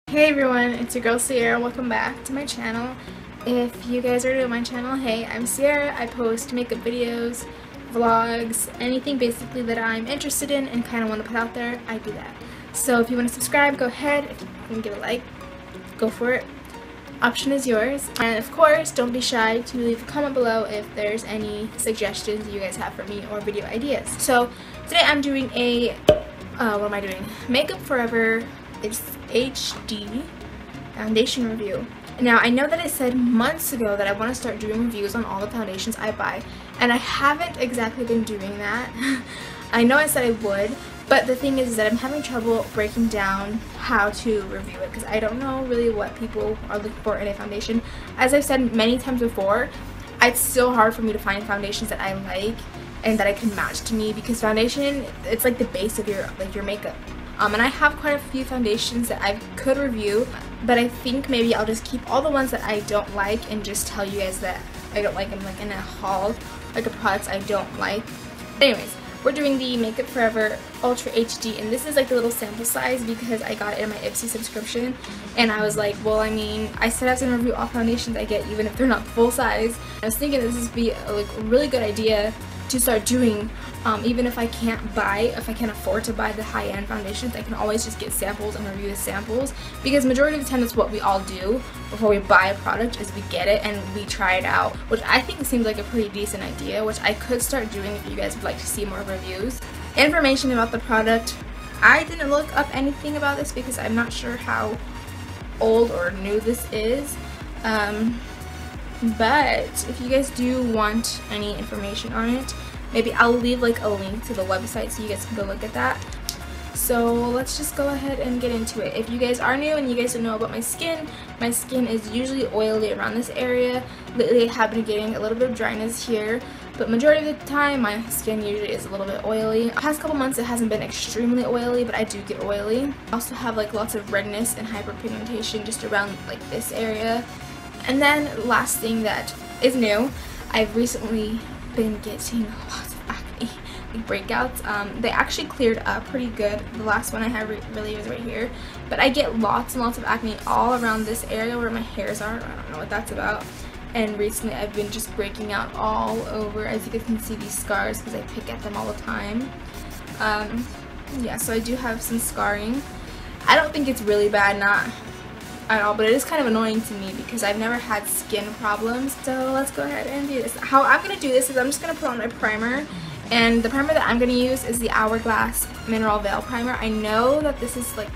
Hey everyone, it's your girl Sierra. Welcome back to my channel. If you guys are new to my channel, hey, I'm Sierra. I post makeup videos, vlogs, anything basically that I'm interested in and kind of want to put out there, I do that. So if you want to subscribe, go ahead. If you can give a like, go for it. Option is yours. And of course, don't be shy to leave a comment below if there's any suggestions you guys have for me or video ideas. So today I'm doing a, what am I doing? MakeupForever. It's HD foundation review. Now I know that I said months ago that I want to start doing reviews on all the foundations I buy, and I haven't exactly been doing that. I know I said I would, but the thing is that I'm having trouble breaking down how to review it because I don't know really what people are looking for in a foundation. As I've said many times before, it's so hard for me to find foundations that I like and that I can match to me, because foundation, it's like the base of your makeup. And I have quite a few foundations that I could review, but I think maybe I'll just keep all the ones that I don't like and just tell you guys that I don't like them, like in a haul, like the products I don't like. But anyways, we're doing the MakeupForever Ultra HD, and this is like the little sample size because I got it in my Ipsy subscription, and I was like, well, I mean, I said I was going to review all foundations I get even if they're not full size. I was thinking this would be a really good idea to start doing, even if I can't afford to buy the high-end foundations, I can always just get samples and review the samples, because majority of the time that's what we all do before we buy a product, is we get it and we try it out, which I think seems like a pretty decent idea, which I could start doing if you guys would like to see more reviews. Information about the product, I didn't look up anything about this because I'm not sure how old or new this is. But if you guys do want any information on it, maybe I'll leave like a link to the website so you guys can go look at that. So let's just go ahead and get into it. If you guys are new and you guys don't know about my skin is usually oily around this area. Lately I have been getting a little bit of dryness here, but majority of the time my skin usually is a little bit oily. The past couple months it hasn't been extremely oily, but I do get oily. I also have like lots of redness and hyperpigmentation just around like this area. And then last thing that is new, I've recently been getting lots of acne, like breakouts. They actually cleared up pretty good. The last one I had really was right here, but I get lots and lots of acne all around this area where my hairs are. I don't know what that's about. And recently I've been just breaking out all over. As you guys can see, these scars because I pick at them all the time. Yeah, so I do have some scarring. I don't think it's really bad, not at all, but it is kind of annoying to me because I've never had skin problems. So let's go ahead and do this. How I'm going to do this is I'm just going to put on my primer, and the primer that I'm going to use is the Hourglass Mineral Veil Primer. I know that this is like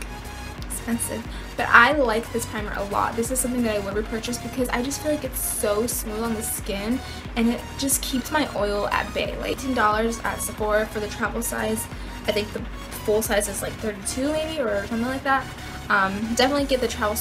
expensive, but I like this primer a lot. This is something that I would repurchase because I just feel like it's so smooth on the skin and it just keeps my oil at bay. Like $18 at Sephora for the travel size. I think the full size is like 32 maybe or something like that. Definitely get the travel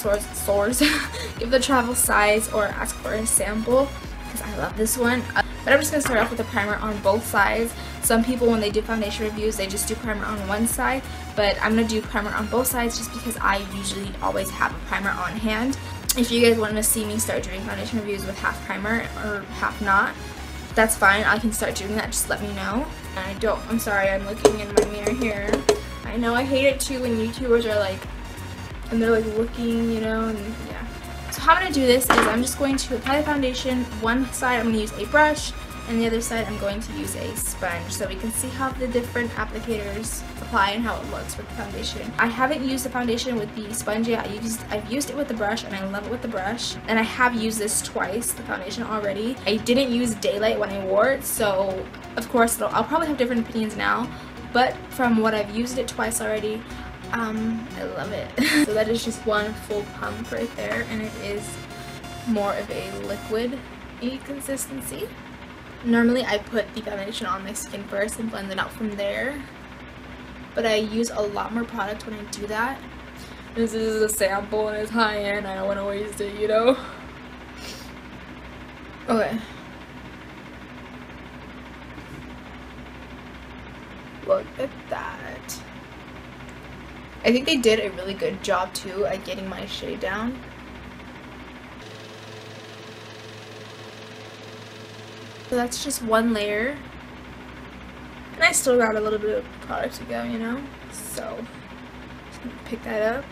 give the travel size or ask for a sample because I love this one. But I'm just going to start off with a primer on both sides. Some people, when they do foundation reviews, they just do primer on one side, but I'm going to do primer on both sides just because I usually always have a primer on hand. If you guys want to see me start doing foundation reviews with half primer or half not, that's fine. I can start doing that, just let me know. And I'm sorry, I'm looking in my mirror here. I know I hate it too when YouTubers are like, and they're like looking, you know, and yeah. So how I'm going to do this is I'm just going to apply the foundation. One side I'm going to use a brush, and the other side I'm going to use a sponge, so we can see how the different applicators apply and how it looks with the foundation. I haven't used the foundation with the sponge yet. I've used it with the brush, and I love it with the brush. And I have used this twice, the foundation already. I didn't use Daylight when I wore it, so of course I'll probably have different opinions now. But from what I've used it twice already, I love it. So that is just one full pump right there, and it is more of a liquid-y consistency. Normally I put the foundation on my skin first and blend it out from there, but I use a lot more product when I do that. This is a sample and it's high-end, I don't want to waste it, you know? Okay. Look at that. I think they did a really good job too at getting my shade down. So that's just one layer. And I still got a little bit of product to go, you know? So, just gonna pick that up.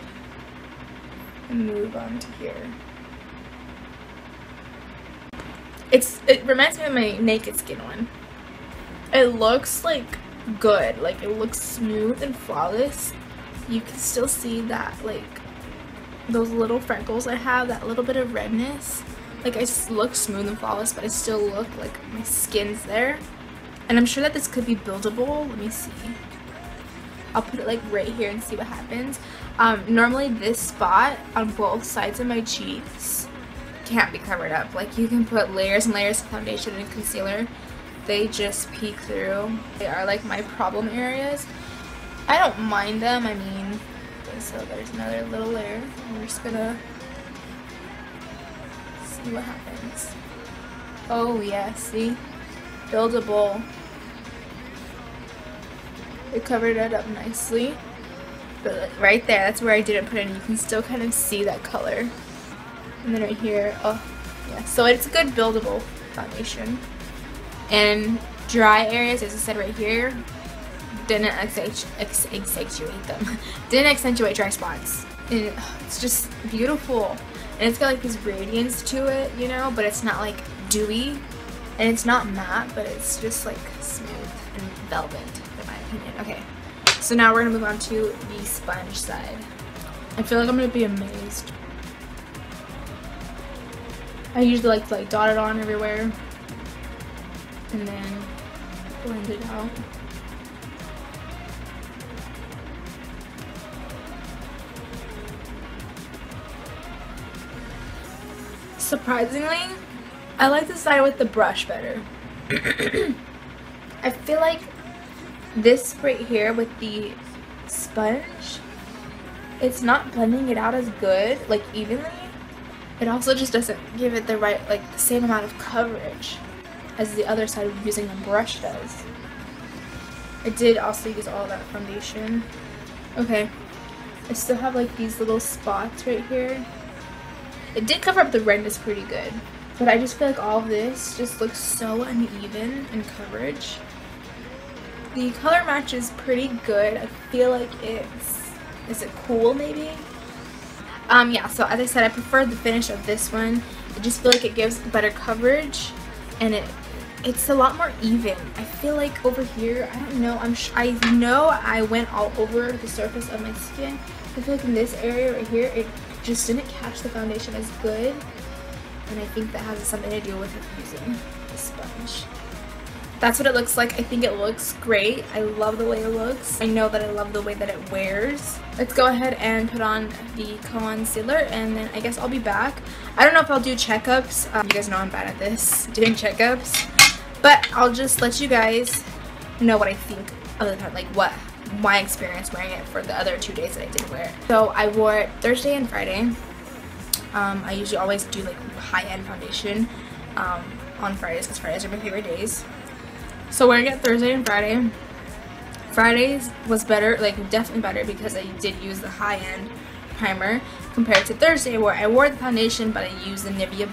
and move on to here. It reminds me of my Naked Skin one. It looks like good, like it looks smooth and flawless. You can still see that, like those little freckles I have, that little bit of redness. Like I look smooth and flawless, but I still look like my skin's there. And I'm sure that this could be buildable. Let me see. I'll put it like right here and see what happens. Normally this spot on both sides of my cheeks can't be covered up. Like you can put layers and layers of foundation and concealer. They just peek through. They are like my problem areas. I don't mind them. I mean, okay, so there's another little layer. We're just gonna see what happens. Oh yeah, see? Buildable. It covered it up nicely. But right there, that's where I didn't put in. You can still kind of see that color. And then right here, oh yeah. So it's a good buildable foundation. And dry areas, as I said right here, didn't accentuate them. Didn't accentuate dry spots. And it's just beautiful. And it's got like this radiance to it, you know, but it's not like dewy. And it's not matte, but it's just like smooth and velvet, in my opinion. Okay, so now we're gonna move on to the sponge side. I feel like I'm gonna be amazed. I usually like to dot it on everywhere and then blend it out. Surprisingly, I like the side with the brush better. I feel like this right here with the sponge, it's not blending it out as good, like evenly. It also just doesn't give it the right, like the same amount of coverage as the other side of using a brush does. I did also use all that foundation. Okay, I still have like these little spots right here. It did cover up the redness pretty good, but I just feel like all of this just looks so uneven in coverage. The color match is pretty good. I feel like is it cool maybe? Yeah, so as I said, I prefer the finish of this one. I just feel like it gives better coverage, and it's a lot more even. I feel like over here, I don't know, I know I went all over the surface of my skin. I feel like in this area right here, it just didn't catch the foundation as good, and I think that has something to do with it using the sponge. That's what it looks like. I think it looks great. I love the way it looks. I know that I love the way that it wears. Let's go ahead and put on the concealer, and then I guess I'll be back. I don't know if I'll do checkups. You guys know I'm bad at this, doing checkups. But I'll just let you guys know what I think of the, like what my experience wearing it for the other 2 days that I did wear it. So I wore it Thursday and Friday. I usually always do like high-end foundation on Fridays because Fridays are my favorite days. So wearing it Thursday and Friday. Fridays was better, like definitely better, because I did use the high-end primer compared to Thursday where I wore the foundation but I used the Nivea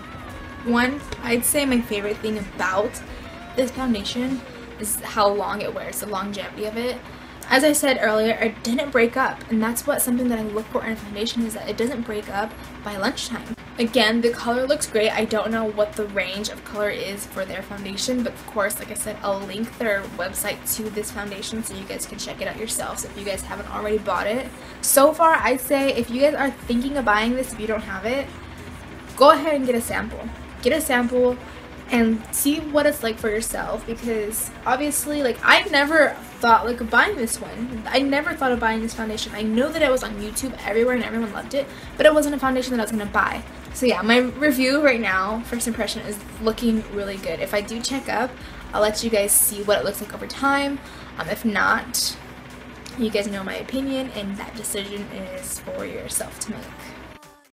one. I'd say my favorite thing about this foundation is how long it wears, the longevity of it. As I said earlier, it didn't break up, and that's what something that I look for in a foundation is that it doesn't break up by lunchtime. Again, the color looks great. I don't know what the range of color is for their foundation, but of course, like I said, I'll link their website to this foundation so you guys can check it out yourselves if you guys haven't already bought it. So far, I'd say if you guys are thinking of buying this, if you don't have it, go ahead and get a sample. Get a sample and see what it's like for yourself, because obviously, like, I never thought like of buying this one. I never thought of buying this foundation. I know that it was on YouTube everywhere and everyone loved it, but it wasn't a foundation that I was gonna buy. So yeah, my review right now, first impression, is looking really good. If I do check up, I'll let you guys see what it looks like over time. If not, you guys know my opinion, and that decision is for yourself to make.